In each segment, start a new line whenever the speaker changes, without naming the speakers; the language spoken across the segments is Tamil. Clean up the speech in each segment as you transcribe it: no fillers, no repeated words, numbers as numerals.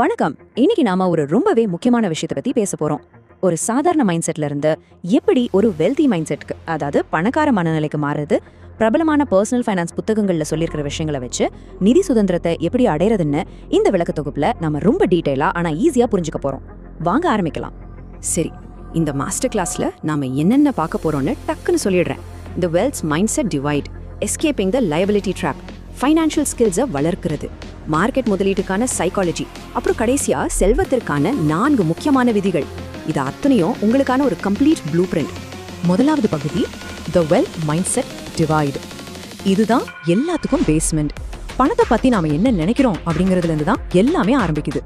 வணக்கம். இன்னைக்கு நாம ஒரு ரொம்பவே முக்கியமான விஷயத்தை பத்தி பேச போறோம். ஒரு சாதாரண மைண்ட் செட்ல இருந்து எப்படி ஒரு வெல்தி மைண்ட் செட்க்கு, அதாவது பணக்கார மனநிலைக்கு மாறுறது, பிரபலமான பர்சனல் ஃபைனான்ஸ் புத்தகங்கள்ல சொல்லியிருக்கிற விஷயங்களை வச்சு நிதி சுதந்திரத்தை எப்படி அடையறதுன்னு இந்த விளக்க தொகுப்புல நம்ம ரொம்ப டீடைலா ஆனா ஈஸியா புரிஞ்சுக்க போறோம். வாங்க ஆரம்பிக்கலாம். சரி, இந்த மாஸ்டர் கிளாஸ்ல நாம என்னென்ன பார்க்க போறோம்னு டக்குன்னு சொல்லிடுறேன். The wealth mindset divide, escaping the liability trap, financial ஸ்கில்ஸை வளர்க்கிறது, மார்க்கெட் முதலீட்டுக்கான சைக்காலஜி, அப்புறம் கடைசியா செல்வத்திற்கான 4 முக்கியமான விதிகள். இது அத்தனையும் உங்களுக்கான ஒரு கம்ப்ளீட் ப்ளூ பிரிண்ட். முதலாவது பகுதி the wealth mind set divide. இதுதான் எல்லாத்துக்கும் பேஸ்மெண்ட். பணத்தை பத்தி நாம என்ன நினைக்கிறோம் அப்படிங்கிறதுல இருந்து தான் எல்லாமே ஆரம்பிக்குது.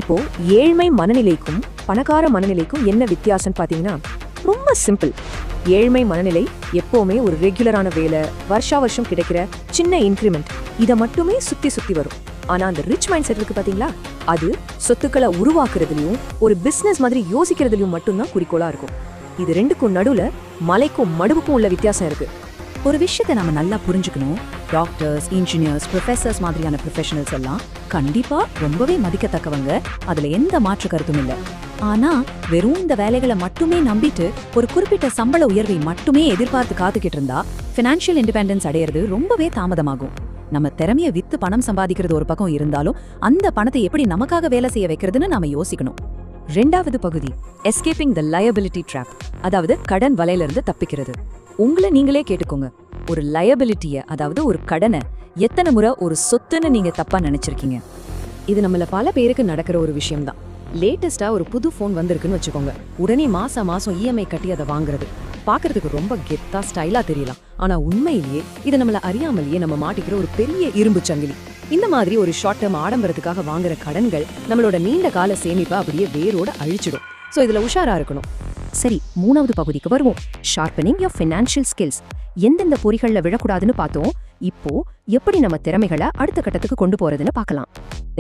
இப்போ ஏழ்மை மனநிலைக்கும் பணக்கார மனநிலைக்கும் என்ன வித்தியாசம் பாத்தீங்கன்னா ரொம்ப சிம்பிள். ஏழ்மை மனநிலை எப்பவுமே ஒரு ரெகுலரான வேலை, வருஷா வருஷம் கிடைக்கிற சின்ன இன்க்ரிமெண்ட், இதை மட்டுமே சுத்தி சுத்தி வரும். ஆனா அந்த ரிச் மைண்ட் செட் இருக்கு பாத்தீங்களா, அது சொத்துக்களை உருவாக்குறதுலயும் ஒரு பிசினஸ் மாதிரி யோசிக்கிறதுலயும் மட்டும்தான் குறிக்கோளா இருக்கும். இது ரெண்டுக்கும் நடுவுல மலைக்கும் மடுவுக்கும் உள்ள வித்தியாசம் இருக்கு. ஒரு விஷயத்தை நம்ம நல்லா புரிஞ்சுக்கணும். டாக்டர்ஸ், இன்ஜினியர்ஸ், ப்ரொஃபசர்ஸ் மாதிரியான ப்ரொஃபஷனல்ஸ் எல்லாம் கண்டிப்பா ரொம்பவே மதிக்கத்தக்கவங்க, அதுல எந்த மாற்று கருத்தும் இல்லை. ஆனா வெறும் இந்த வேலைகளை மட்டுமே நம்பிட்டு ஒரு குறிப்பிட்ட சம்பள உயர்வை மட்டுமே எதிர்பார்த்து காத்துக்கிட்டு இருந்தா ஃபினான்ஷியல் இண்டிபெண்டன்ஸ் அடையிறது ரொம்பவே தாமதமாகும். நம்ம திறமைய வித்து பணம் சம்பாதிக்கிறது ஒரு பக்கம் இருந்தாலும் அந்த பணத்தை எப்படி நமக்காக வேலை செய்ய வைக்கிறதுன்னு நாம யோசிக்கணும். ரெண்டாவது பகுதி எஸ்கேப்பிங் த லயபிலிட்டி ட்ராப், அதாவது கடன் வலையில இருந்து தப்பிக்கிறது. உங்களை நீங்களே கேட்டுக்கோங்க, ஒரு லயபிலிட்டிய, அதாவது ஒரு கடனை எத்தனை முறை ஒரு சொத்துன்னு நீங்க தப்பா நினைச்சிருக்கீங்க? இது நம்மள பல பேருக்கு நடக்கிற ஒரு விஷயம் தான். லேட்டஸ்டா ஒரு புது போன் வந்திருக்குன்னு வச்சுக்கோங்க, உடனே மாசம் இஎம்ஐ கட்டி அதை வாங்குறது பாக்குறதுக்கு ரொம்ப கெத்தா ஸ்டைலா தெரியலாம். ஆனா உண்மையிலேயே இது நம்மள அறியாமலேயே நம்ம மாட்டிக்கிற ஒரு பெரிய இரும்பு சங்கிலி. இந்த மாதிரி ஒரு ஷார்ட் டேர்ம் ஆடம்பரத்துக்காக வாங்குற கடன்கள் நம்மளோட நீண்ட கால சேமிப்பை அப்படியே வேரோட அழிச்சிடும். சோ இதுல உஷாரா இருக்கணும். சரி, மூணாவது பகுதிக்கு வருவோம். Sharpening your financial skills. எந்தெந்த பொறிகள்ல விழக்கூடாதுன்னு பார்த்தோம். இப்போ எப்படி நம்ம திறமைகளை அடுத்த கட்டத்துக்கு கொண்டு போறதுன்னு பார்க்கலாம்.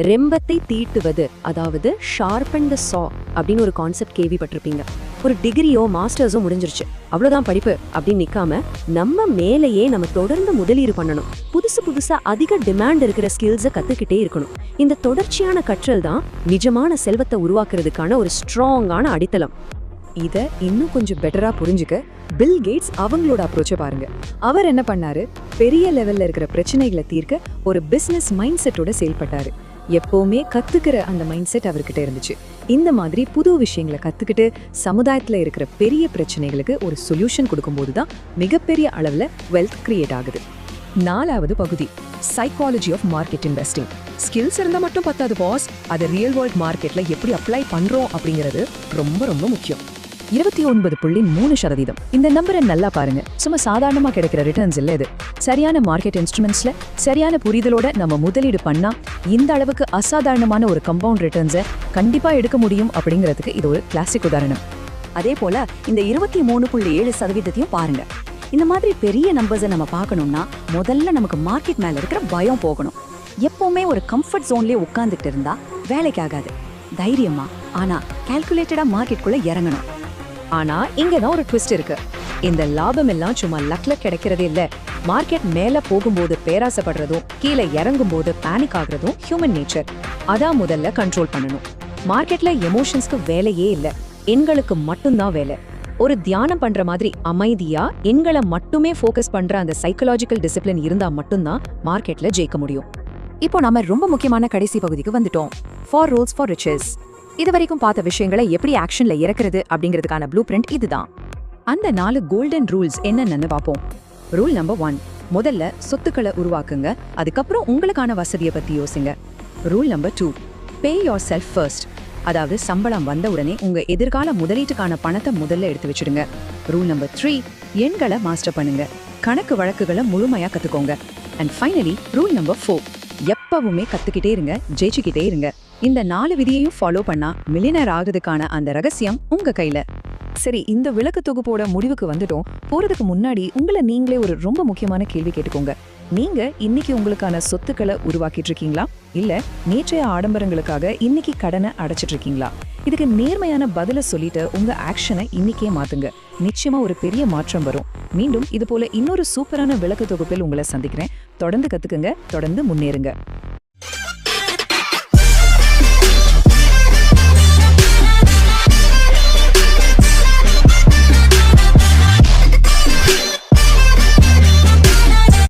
ரெம்பத்தை தீட்டுவது, அதாவது ஷார்பன் த சா அப்படின்னு ஒரு கான்செப்ட் கேள்விப்பட்டிருப்பீங்க. ஒரு டிகிரியோ மாஸ்டர்ஸோ முடிஞ்சிருச்சு, அவ்வளவுதான் படிப்பு அப்படின்னு நிக்காம நம்ம மேலேயே நம்ம தொடர்ந்து முதலீடு பண்ணணும். புதுசா அதிக டிமாண்ட் இருக்கிற ஸ்கில்ஸை கத்துக்கிட்டே இருக்கணும். இந்த தொடர்ச்சியான கற்றல் தான் நிஜமான செல்வத்தை உருவாக்குறதுக்கான ஒரு ஸ்ட்ராங்கான அடித்தளம். இத இன்னும் கொஞ்சம் பெட்டரா புரிஞ்சுக்க பில் கேட்ஸ் அவங்களோட அப்ரோச்சை பாருங்க. அவர் என்ன பண்ணாரு, பெரிய லெவல்ல இருக்கிற பிரச்சனைகளை தீர்க்க ஒரு பிசினஸ் மைண்ட் செட்டோட செயல்பட்டாரு. எப்பவுமே கத்துக்கிற அந்த மைண்ட் செட் அவர்கிட்ட இருந்துச்சு. இந்த மாதிரி புது விஷயங்களை கத்துக்கிட்டு சமுதாயத்துல இருக்கிற பெரிய பிரச்சனைகளுக்கு ஒரு சொல்யூஷன் கொடுக்கும்போது தான் மிகப்பெரிய அளவுல வெல்த் கிரியேட் ஆகுது. நாலாவது பகுதி psychology of market investing. Skills இருந்தா மட்டும் பத்தாது பாஸ், அதை ரியல் வேர்ல்ட் மார்க்கெட்ல எப்படி அப்ளை பண்றோம் அப்படிங்கிறது ரொம்ப ரொம்ப முக்கியம். 29.3%. இந்த நம்பரை நல்லா பாருங்க. சும்மா சாதாரணமா கிடைக்கிற ரிட்டர்ன்ஸ் இல்ல இது. சரியான மார்க்கெட் இன்ஸ்ட்ருமெண்ட்ஸ்ல சரியான புரிதலோட நம்ம முதலீடு பண்ணா இந்த அளவுக்கு அசாதாரணமான ஒரு கம்பவுண்ட் ரிட்டர்ன்ஸை கண்டிப்பா எடுக்க முடியும் அப்படிங்கிறதுக்கு இது ஒரு கிளாசிக் உதாரணம். அதே போல இந்த 23.7% பாருங்க. இந்த மாதிரி பெரிய நம்பர்ஸை நம்ம பார்க்கணும்னா முதல்ல நமக்கு மார்க்கெட் மேல இருக்கிற பயம் போகணும். எப்பவுமே ஒரு கம்ஃபர்ட் ஜோன்லயே உட்கார்ந்துட்டு இருந்தா வேலைக்கு ஆகாது. தைரியமா ஆனா கால்குலேட்டடா மார்க்கெட்குள்ள இறங்கணும். ஆனா இங்கதான் ஒரு ட்விஸ்ட் இருக்கு. இந்த லாபம் எல்லாம் சும்மா லக்ல கிடைக்கிறதே இல்ல. மார்க்கெட் மேல போகும்போது பேராசப்படுறதும் கீழே இறங்கும் போது பேனிக் ஆகுறதும் ஹியூமன் நேச்சர். அதான் முதல்ல கண்ட்ரோல் பண்ணணும். மார்க்கெட்ல எமோஷன்ஸ்க்கு வேலையே இல்ல, எண்களுக்கு மட்டும்தான் வேலை. ஒரு தியானம் பண்ற மாதிரி அமைதியா எண்களை மட்டுமே ஃபோக்கஸ் பண்ற அந்த சைக்கலாஜிக்கல் டிசிப்ளின் இருந்தா மட்டும்தான் மார்க்கெட்ல ஜெயிக்க முடியும். இப்போ நாம ரொம்ப முக்கியமான கடைசி பகுதிக்கு வந்துட்டோம். 4 rules for riches. இது வரைக்கும் பார்த்த விஷயங்களை எப்படி ஆக்ஷன்ல இறக்குறது அப்படிங்கிறதுக்கான ப்ளூ பிரிண்ட் இதுதான். அந்த 4 கோல்டன் ரூல்ஸ் என்னென்னு பார்ப்போம். ரூல் நம்பர் 1, முதல்ல சொத்துக்களை உருவாக்குங்க, அதுக்கப்புறம் உங்களுக்கான வசதியை பத்தி யோசிங்க. Rule number 2, pay your self first, அதாவது சம்பளம் வந்த உடனே உங்க எதிர்கால முதலீட்டுக்கான பணத்தை முதல்ல எடுத்து வச்சிடுங்க. ரூல் நம்பர் 3, எண்களை மாஸ்டர் பண்ணுங்க, கணக்கு வழக்குகளை முழுமையா கத்துக்கோங்க. அண்ட் ஃபைனலி ரூல் நம்பர் 4, எப்பவுமே கத்துக்கிட்டே இருங்க, ஜெயிச்சுக்கிட்டே இருங்க. இந்த 4 விதியையும் ஃபாலோ பண்ணா மில்லியனர் ஆகுறதுக்கான அந்த ரகசியம் உங்க கையில. சரி, இந்த விளக்க தொகுப்போட முடிவுக்கு வந்துட்டோம். போறதுக்கு முன்னாடி உங்களை நீங்களே ஒரு ரொம்ப முக்கியமான கேள்வி கேட்டுக்கோங்க. நீங்க இன்னைக்கு உங்களுக்கான சொத்துக்களை உருவாக்கிட்டு இருக்கீங்களா, இல்ல நேற்றைய ஆடம்பரங்களுக்காக இன்னைக்கு கடனை அடைச்சிட்டு இருக்கீங்களா? இதுக்கு நேர்மையான பதில சொல்லிட்டு உங்க ஆக்ஷனை இன்னைக்கே மாத்துங்க. நிச்சயமா ஒரு பெரிய மாற்றம் வரும். மீண்டும் இது போல இன்னொரு சூப்பரான விளக்க தொகுப்பில் உங்களை சந்திக்கிறேன். தொடர்ந்து கத்துக்குங்க, தொடர்ந்து முன்னேறுங்க.